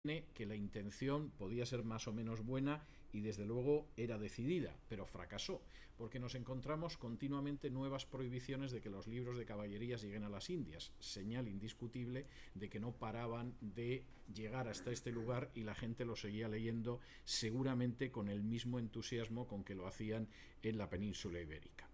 que la intención podía ser más o menos buena y desde luego era decidida, pero fracasó, porque nos encontramos continuamente nuevas prohibiciones de que los libros de caballerías lleguen a las Indias, señal indiscutible de que no paraban de llegar hasta este lugar y la gente lo seguía leyendo seguramente con el mismo entusiasmo con que lo hacían en la península ibérica.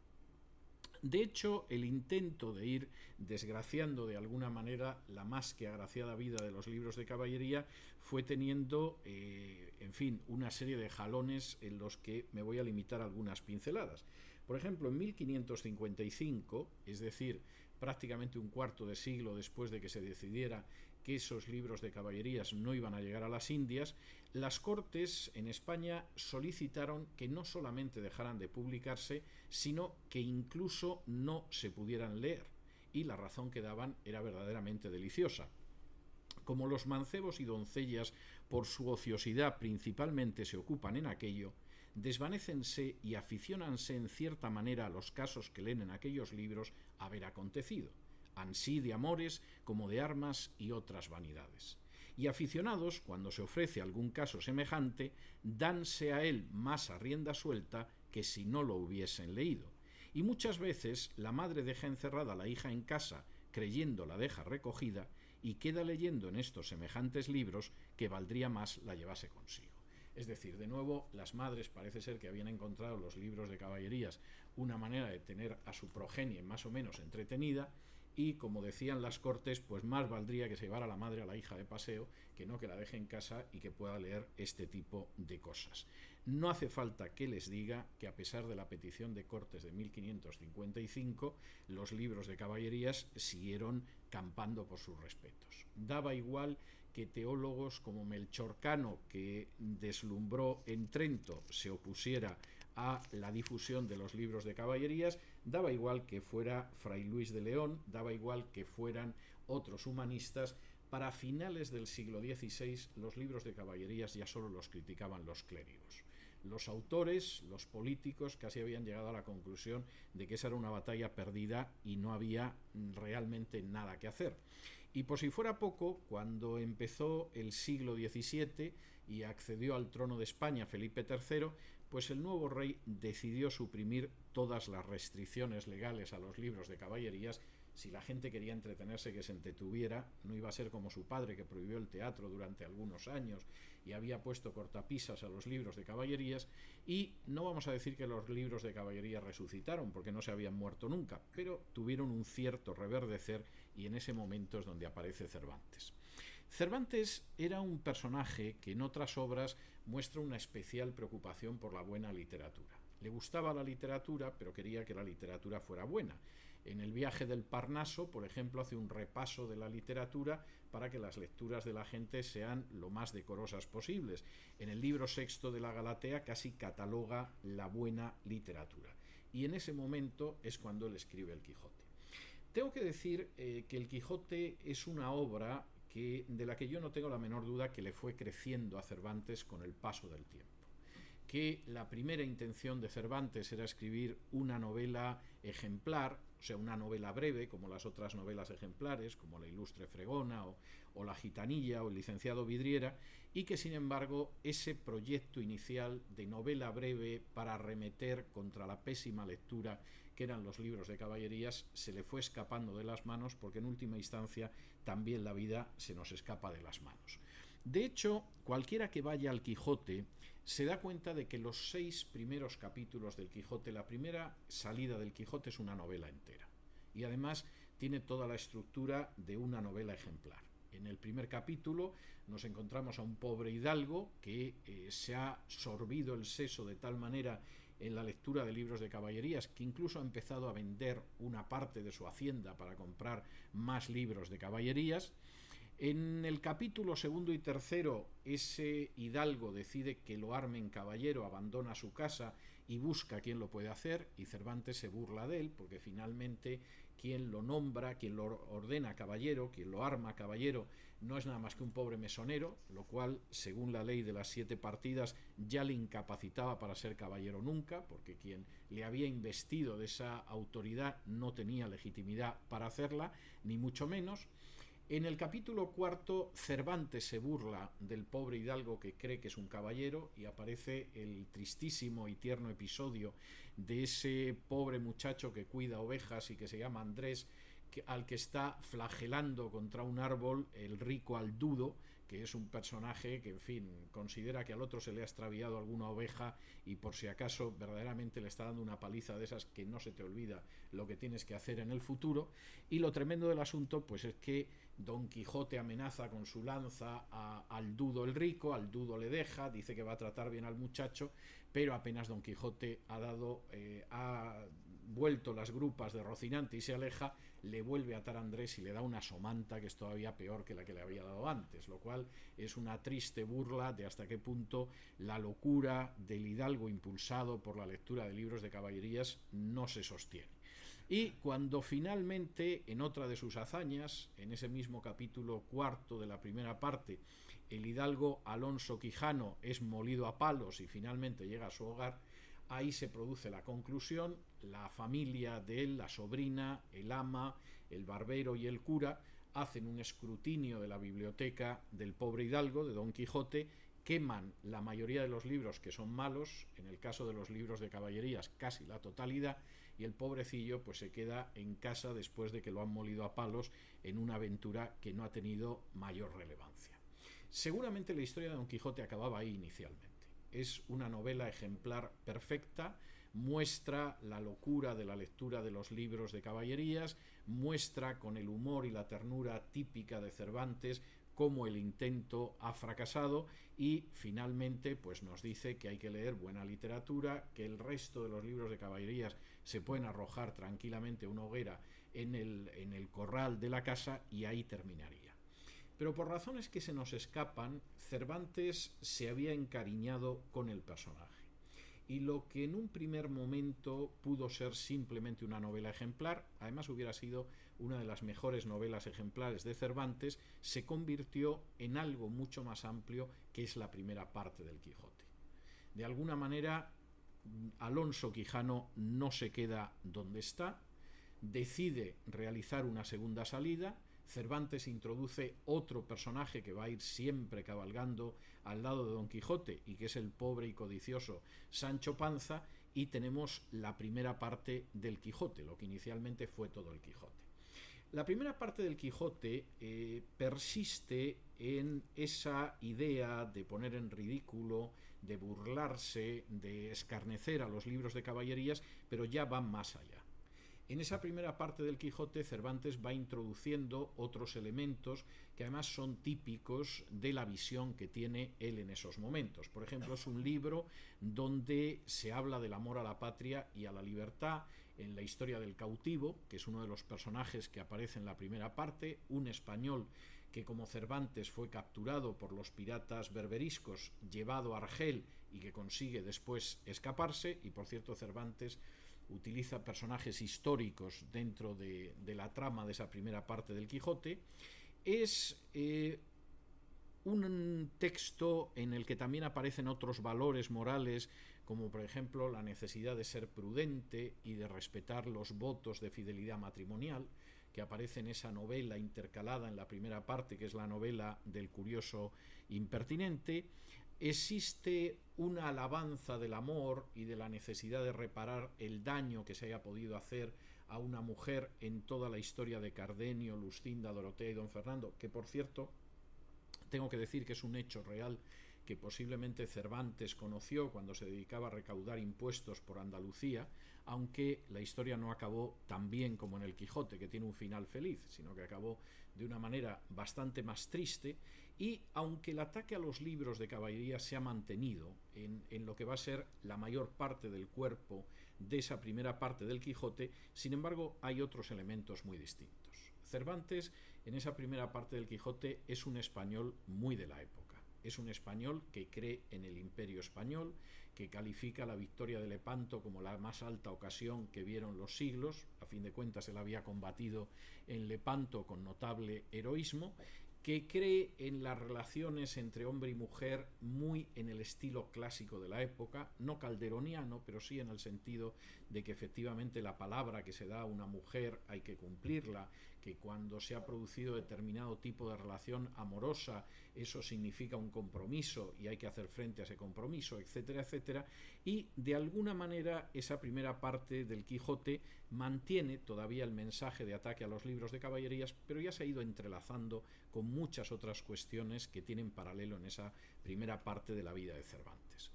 De hecho, el intento de ir desgraciando de alguna manera la más que agraciada vida de los libros de caballería fue teniendo, en fin, una serie de jalones en los que me voy a limitar a algunas pinceladas. Por ejemplo, en 1555, es decir, prácticamente un cuarto de siglo después de que se decidiera que esos libros de caballerías no iban a llegar a las Indias, las Cortes en España solicitaron que no solamente dejaran de publicarse, sino que incluso no se pudieran leer. Y la razón que daban era verdaderamente deliciosa. Como los mancebos y doncellas por su ociosidad principalmente se ocupan en aquello, desvanécense y aficiónanse en cierta manera a los casos que leen en aquellos libros haber acontecido, ansí de amores como de armas y otras vanidades. Y aficionados, cuando se ofrece algún caso semejante, danse a él más a rienda suelta que si no lo hubiesen leído. Y muchas veces la madre deja encerrada a la hija en casa, creyendo la deja recogida, y queda leyendo en estos semejantes libros que valdría más la llevase consigo. Es decir, de nuevo, las madres parece ser que habían encontrado los libros de caballerías una manera de tener a su progenie más o menos entretenida y, como decían las Cortes, pues más valdría que se llevara la madre a la hija de paseo que no que la deje en casa y que pueda leer este tipo de cosas. No hace falta que les diga que, a pesar de la petición de Cortes de 1555, los libros de caballerías siguieron campando por sus respetos. Daba igual que teólogos como Melchor Cano, que deslumbró en Trento, se opusiera a la difusión de los libros de caballerías, daba igual que fuera Fray Luis de León, daba igual que fueran otros humanistas. Para finales del siglo XVI los libros de caballerías ya solo los criticaban los clérigos. Los autores, los políticos, casi habían llegado a la conclusión de que esa era una batalla perdida y no había realmente nada que hacer. Y por si fuera poco, cuando empezó el siglo XVII y accedió al trono de España Felipe III, pues el nuevo rey decidió suprimir todas las restricciones legales a los libros de caballerías. Si la gente quería entretenerse, que se entretuviera, no iba a ser como su padre, que prohibió el teatro durante algunos años y había puesto cortapisas a los libros de caballerías. Y no vamos a decir que los libros de caballerías resucitaron, porque no se habían muerto nunca, pero tuvieron un cierto reverdecer, y en ese momento es donde aparece Cervantes. Cervantes era un personaje que en otras obras muestra una especial preocupación por la buena literatura. Le gustaba la literatura, pero quería que la literatura fuera buena. En el viaje del Parnaso, por ejemplo, hace un repaso de la literatura para que las lecturas de la gente sean lo más decorosas posibles. En el libro sexto de la Galatea casi cataloga la buena literatura. Y en ese momento es cuando él escribe el Quijote. Tengo que decir que el Quijote es una obra de la que yo no tengo la menor duda que le fue creciendo a Cervantes con el paso del tiempo. Que la primera intención de Cervantes era escribir una novela ejemplar, o sea, una novela breve, como las otras novelas ejemplares, como La Ilustre Fregona o La Gitanilla o El Licenciado Vidriera, y que sin embargo ese proyecto inicial de novela breve para arremeter contra la pésima lectura que eran los libros de caballerías se le fue escapando de las manos, porque en última instancia también la vida se nos escapa de las manos. De hecho, cualquiera que vaya al Quijote se da cuenta de que los 6 primeros capítulos del Quijote, la primera salida del Quijote es una novela entera. Y además tiene toda la estructura de una novela ejemplar. En el primer capítulo nos encontramos a un pobre hidalgo que se ha sorbido el seso de tal manera en la lectura de libros de caballerías que incluso ha empezado a vender una parte de su hacienda para comprar más libros de caballerías. En el capítulo segundo y tercero, ese hidalgo decide que lo armen caballero, abandona su casa y busca quien lo puede hacer, y Cervantes se burla de él, porque finalmente quien lo nombra, quien lo ordena caballero, quien lo arma caballero, no es nada más que un pobre mesonero, lo cual, según la ley de las 7 partidas, ya le incapacitaba para ser caballero nunca, porque quien le había investido de esa autoridad no tenía legitimidad para hacerla, ni mucho menos. En el capítulo cuarto, Cervantes se burla del pobre hidalgo que cree que es un caballero y aparece el tristísimo y tierno episodio de ese pobre muchacho que cuida ovejas y que se llama Andrés, al que está flagelando contra un árbol el rico Aldudo, que es un personaje que, en fin, considera que al otro se le ha extraviado alguna oveja y por si acaso verdaderamente le está dando una paliza de esas que no se te olvida lo que tienes que hacer en el futuro. Y lo tremendo del asunto pues es que Don Quijote amenaza con su lanza a Aldudo el rico, Aldudo le deja, dice que va a tratar bien al muchacho, pero apenas Don Quijote ha vuelto las grupas de Rocinante y se aleja, le vuelve a atar a Andrés y le da una somanta que es todavía peor que la que le había dado antes, lo cual es una triste burla de hasta qué punto la locura del hidalgo impulsado por la lectura de libros de caballerías no se sostiene. Y cuando finalmente, en otra de sus hazañas, en ese mismo capítulo cuarto de la primera parte, el hidalgo Alonso Quijano es molido a palos y finalmente llega a su hogar, ahí se produce la conclusión, la familia de él, la sobrina, el ama, el barbero y el cura hacen un escrutinio de la biblioteca del pobre hidalgo, de Don Quijote, queman la mayoría de los libros que son malos, en el caso de los libros de caballerías casi la totalidad, y el pobrecillo pues se queda en casa después de que lo han molido a palos en una aventura que no ha tenido mayor relevancia. Seguramente la historia de Don Quijote acababa ahí inicialmente. Es una novela ejemplar perfecta, muestra la locura de la lectura de los libros de caballerías, muestra con el humor y la ternura típica de Cervantes cómo el intento ha fracasado y finalmente pues nos dice que hay que leer buena literatura, que el resto de los libros de caballerías se pueden arrojar tranquilamente a una hoguera en el corral de la casa y ahí terminaría. Pero por razones que se nos escapan, Cervantes se había encariñado con el personaje. Y lo que en un primer momento pudo ser simplemente una novela ejemplar, además hubiera sido una de las mejores novelas ejemplares de Cervantes, se convirtió en algo mucho más amplio que es la primera parte del Quijote. De alguna manera, Alonso Quijano no se queda donde está, decide realizar una segunda salida. Cervantes introduce otro personaje que va a ir siempre cabalgando al lado de Don Quijote y que es el pobre y codicioso Sancho Panza, y tenemos la primera parte del Quijote, lo que inicialmente fue todo el Quijote. La primera parte del Quijote persiste en esa idea de poner en ridículo, de burlarse, de escarnecer a los libros de caballerías, pero ya van más allá. En esa primera parte del Quijote, Cervantes va introduciendo otros elementos que además son típicos de la visión que tiene él en esos momentos. Por ejemplo, es un libro donde se habla del amor a la patria y a la libertad, en la historia del cautivo, que es uno de los personajes que aparece en la primera parte, un español que como Cervantes fue capturado por los piratas berberiscos, llevado a Argel y que consigue después escaparse, y por cierto Cervantes utiliza personajes históricos dentro de la trama de esa primera parte del Quijote. Es un texto en el que también aparecen otros valores morales, como por ejemplo la necesidad de ser prudente y de respetar los votos de fidelidad matrimonial, que aparece en esa novela intercalada en la primera parte, que es la novela del curioso impertinente. Existe una alabanza del amor y de la necesidad de reparar el daño que se haya podido hacer a una mujer en toda la historia de Cardenio, Luscinda, Dorotea y Don Fernando, que por cierto tengo que decir que es un hecho real que posiblemente Cervantes conoció cuando se dedicaba a recaudar impuestos por Andalucía, aunque la historia no acabó tan bien como en el Quijote, que tiene un final feliz, sino que acabó de una manera bastante más triste. Y aunque el ataque a los libros de caballería se ha mantenido en lo que va a ser la mayor parte del cuerpo de esa primera parte del Quijote, sin embargo hay otros elementos muy distintos. Cervantes en esa primera parte del Quijote es un español muy de la época. Es un español que cree en el imperio español, que califica la victoria de Lepanto como la más alta ocasión que vieron los siglos. A fin de cuentas él había combatido en Lepanto con notable heroísmo, que cree en las relaciones entre hombre y mujer muy en el estilo clásico de la época, no calderoniano, pero sí en el sentido de que efectivamente la palabra que se da a una mujer hay que cumplirla, que cuando se ha producido determinado tipo de relación amorosa, eso significa un compromiso y hay que hacer frente a ese compromiso, etcétera, etcétera, y de alguna manera esa primera parte del Quijote mantiene todavía el mensaje de ataque a los libros de caballerías, pero ya se ha ido entrelazando con muchas otras cuestiones que tienen paralelo en esa primera parte de la vida de Cervantes.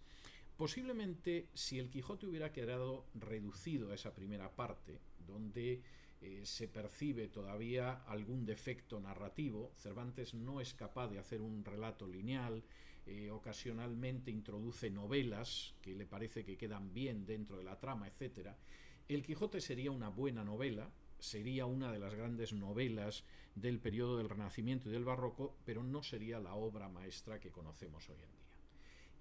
Posiblemente, si el Quijote hubiera quedado reducido a esa primera parte, donde se percibe todavía algún defecto narrativo, Cervantes no es capaz de hacer un relato lineal, ocasionalmente introduce novelas que le parece que quedan bien dentro de la trama, etc. El Quijote sería una buena novela, sería una de las grandes novelas del periodo del Renacimiento y del Barroco, pero no sería la obra maestra que conocemos hoy en día.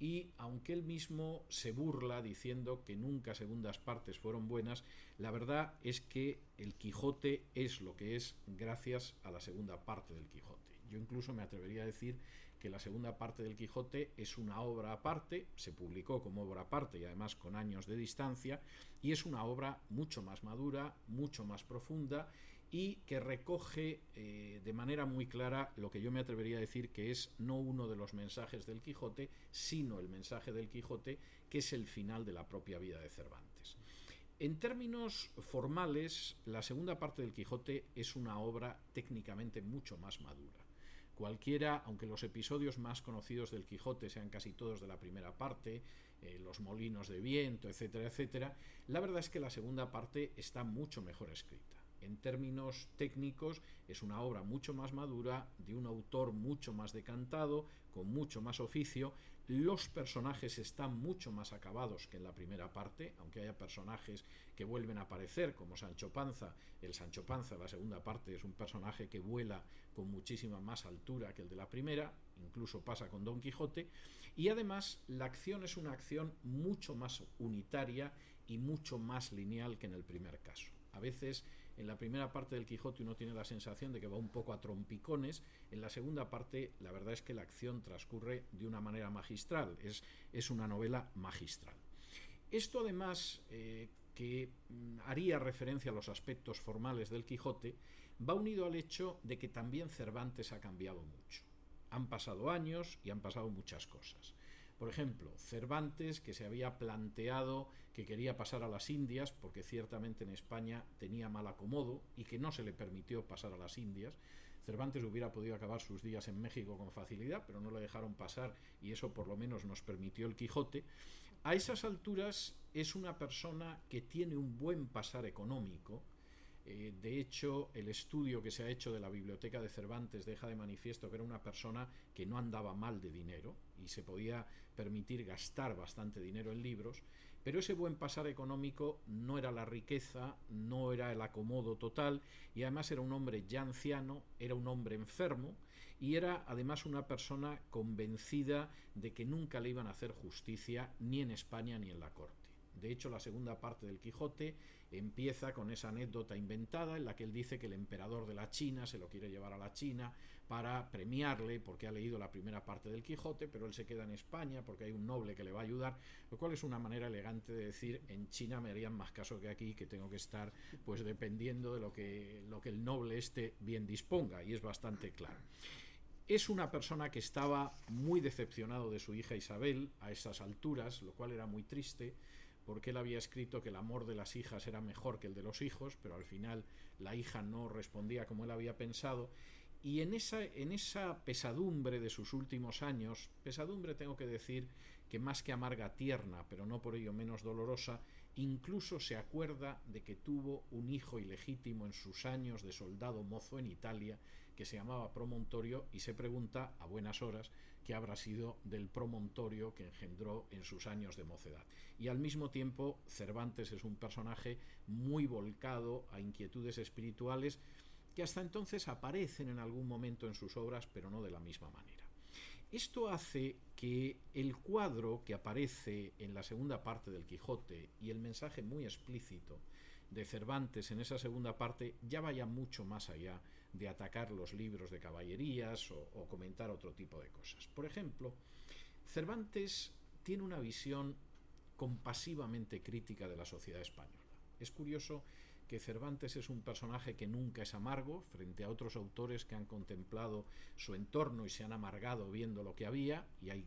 Y aunque él mismo se burla diciendo que nunca segundas partes fueron buenas, la verdad es que el Quijote es lo que es gracias a la segunda parte del Quijote. Yo incluso me atrevería a decir que la segunda parte del Quijote es una obra aparte, se publicó como obra aparte y además con años de distancia, y es una obra mucho más madura, mucho más profunda, y que recoge de manera muy clara lo que yo me atrevería a decir que es no uno de los mensajes del Quijote, sino el mensaje del Quijote, que es el final de la propia vida de Cervantes. En términos formales, la segunda parte del Quijote es una obra técnicamente mucho más madura. Cualquiera, aunque los episodios más conocidos del Quijote sean casi todos de la primera parte, los molinos de viento, etcétera, etcétera, la verdad es que la segunda parte está mucho mejor escrita. En términos técnicos es una obra mucho más madura, de un autor mucho más decantado, con mucho más oficio. Los personajes están mucho más acabados que en la primera parte, aunque haya personajes que vuelven a aparecer, como Sancho Panza. El Sancho Panza de la segunda parte es un personaje que vuela con muchísima más altura que el de la primera, incluso pasa con Don Quijote, y además la acción es una acción mucho más unitaria y mucho más lineal que en el primer caso. A veces en la primera parte del Quijote uno tiene la sensación de que va un poco a trompicones. En la segunda parte la verdad es que la acción transcurre de una manera magistral, es una novela magistral. Esto además que haría referencia a los aspectos formales del Quijote, va unido al hecho de que también Cervantes ha cambiado mucho. Han pasado años y han pasado muchas cosas. Por ejemplo, Cervantes, que se había planteado que quería pasar a las Indias, porque ciertamente en España tenía mal acomodo y que no se le permitió pasar a las Indias. Cervantes hubiera podido acabar sus días en México con facilidad, pero no le dejaron pasar y eso por lo menos nos permitió el Quijote. A esas alturas es una persona que tiene un buen pasar económico. De hecho, el estudio que se ha hecho de la biblioteca de Cervantes deja de manifiesto que era una persona que no andaba mal de dinero y se podía permitir gastar bastante dinero en libros, pero ese buen pasar económico no era la riqueza, no era el acomodo total, y además era un hombre ya anciano, era un hombre enfermo y era además una persona convencida de que nunca le iban a hacer justicia ni en España ni en la corte. De hecho, la segunda parte del Quijote empieza con esa anécdota inventada en la que él dice que el emperador de la China se lo quiere llevar a la China para premiarle porque ha leído la primera parte del Quijote, pero él se queda en España porque hay un noble que le va a ayudar, lo cual es una manera elegante de decir: en China me harían más caso que aquí, que tengo que estar pues dependiendo de lo que el noble este bien disponga, y es bastante claro. Es una persona que estaba muy decepcionado de su hija Isabel a esas alturas, lo cual era muy triste, porque él había escrito que el amor de las hijas era mejor que el de los hijos, pero al final la hija no respondía como él había pensado, y en esa pesadumbre de sus últimos años, pesadumbre tengo que decir que más que amarga, tierna, pero no por ello menos dolorosa, incluso se acuerda de que tuvo un hijo ilegítimo en sus años de soldado mozo en Italia, que se llamaba Promontorio, y se pregunta a buenas horas qué habrá sido del Promontorio que engendró en sus años de mocedad. Y al mismo tiempo Cervantes es un personaje muy volcado a inquietudes espirituales que hasta entonces aparecen en algún momento en sus obras, pero no de la misma manera. Esto hace que el cuadro que aparece en la segunda parte del Quijote y el mensaje muy explícito de Cervantes en esa segunda parte ya vaya mucho más allá de atacar los libros de caballerías o comentar otro tipo de cosas. Por ejemplo, Cervantes tiene una visión compasivamente crítica de la sociedad española. Es curioso que Cervantes es un personaje que nunca es amargo, frente a otros autores que han contemplado su entorno y se han amargado viendo lo que había, y hay